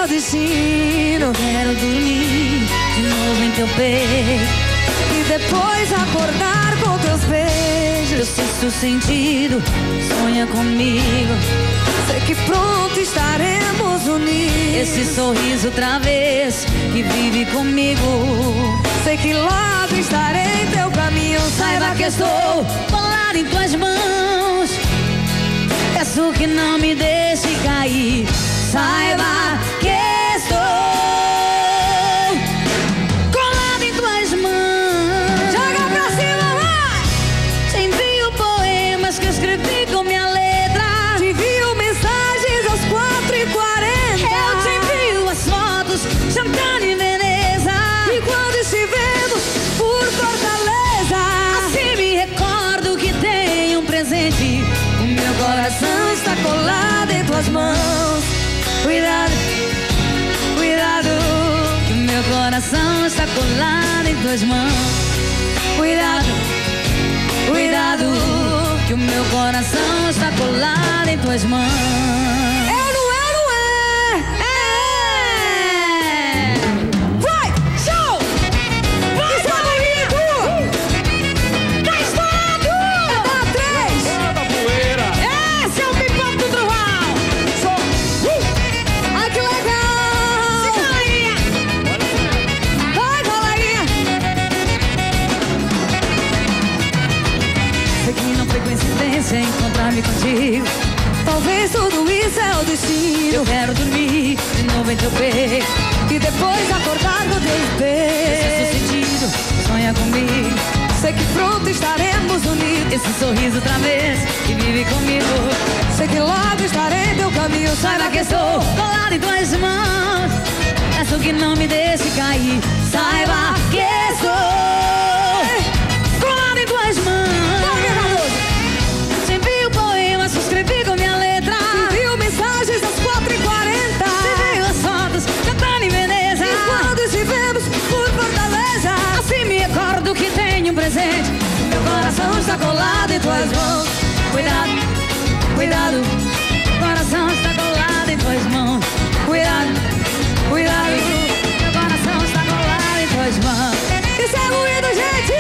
destino. Quero dormir de novo em teu peito E depois acordar com teus beijos. Teu sexto sentido sonha comigo. Sei que pronto estaremos unidos. Esse sorriso outra vez que vive comigo. Sei que logo estarei em teu caminho. Saiba que estou colado em tuas mãos. Peço que não me deixe cair. Saiba que estou colado em tuas mãos. Joga pra cima, vai! Te envio poemas que escrevi com minha letra. Te envio mensagens às 4h40. Eu te envio as fotos jantando em Veneza. E quando estivemos por Fortaleza, assim me recordo que tem um presente. O meu coração está colado em tuas mãos. Cuidado, cuidado, Que o meu coração está colado em tuas mãos. cuidado, cuidado. Que o meu coração está colado em tuas mãos. Eu não é. Vai, show! Vai, Samuito! Tá estourado! É da 3! Manda poeira. Esse é o pipoco do Raul! Ai, que legal! Se coleguinha! Vai, coleguinha! Sei que não foi coincidência encontrar-me contigo. Talvez tudo isso é o Eu destino. quero dormir de novo em teu peito. E depois acordar no teu Sexto beijo. sentido sonha comigo. Sei que pronto estaremos unidos. Esse sorriso outra vez que vive comigo. Sei que logo estarei em teu caminho. Saiba que estou colado em tuas mãos. Peço que não me deixe cair. Saiba que estou colado em tuas mãos. Te envio poemas que escrevi com minha letra. Envio mensagens às 4h40. Te envio as fotos cantando em Veneza. E quando estivemos por Fortaleza, Assim me recordo que tenho um presente. Meu coração está colado em tuas mãos. Cuidado, cuidado. Coração está colado em tuas mãos. Cuidado, cuidado. Meu coração está colado em tuas mãos. isso é ruído, gente!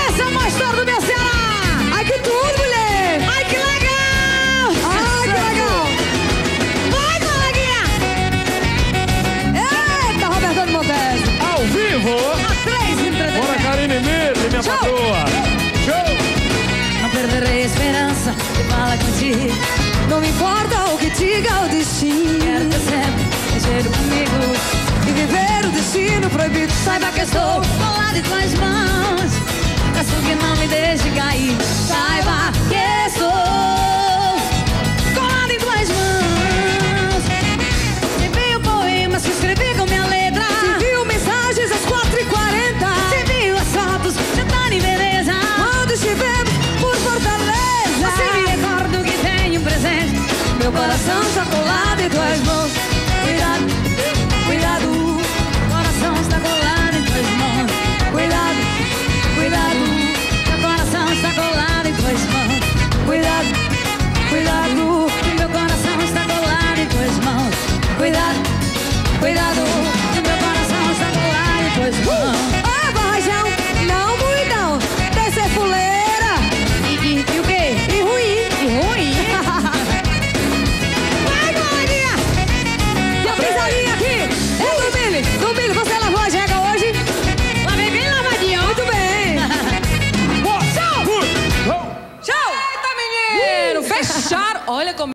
Essa é o mais estouro do meu Ceará. Ai, que tudo, mulher! Ai, que legal. Ai, que legal! Vai, coleguinha. Eita, Roberto Montes! Ao vivo. A 3 Bora, entretenimento. Karine Mille, minha Show. patroa. Show. Não perderei a esperança de falar contigo. Não me importa o que diga o Quero destino. ter sempre ligeiro comigo. E viver o destino proibido. Saiba que estou colado em tuas mãos. Peço que não me deixe cair. Saiba que estou colado em tuas mãos. Envio poemas que escrevi com minha letra. Envio mensagens às 4h40. Te envio as fotos cantando em Veneza. Quando estivemos por Fortaleza, Assim me recordo que tenho um presente. meu coração está colado em tuas mãos. Cuidado, cuidado, Coração está colado em tuas mãos. cuidado, cuidado, Meu coração está colado em tuas mãos. cuidado, cuidado, Meu coração está colado em tuas mãos. cuidado, cuidado. Meu coração está colado em tuas mãos. Ah, barrajão, não muidão. Descer fuleira E o quê? e ruim. E ruim? Vai, coleguinha! E a pisadinha aqui. É do Billy, você lavou a jega hoje? Lavei bem lavadinho. Muito bem. Boa. Tchau. Fui. Show. Tchau. Eita, menino! Fecharam! Olha como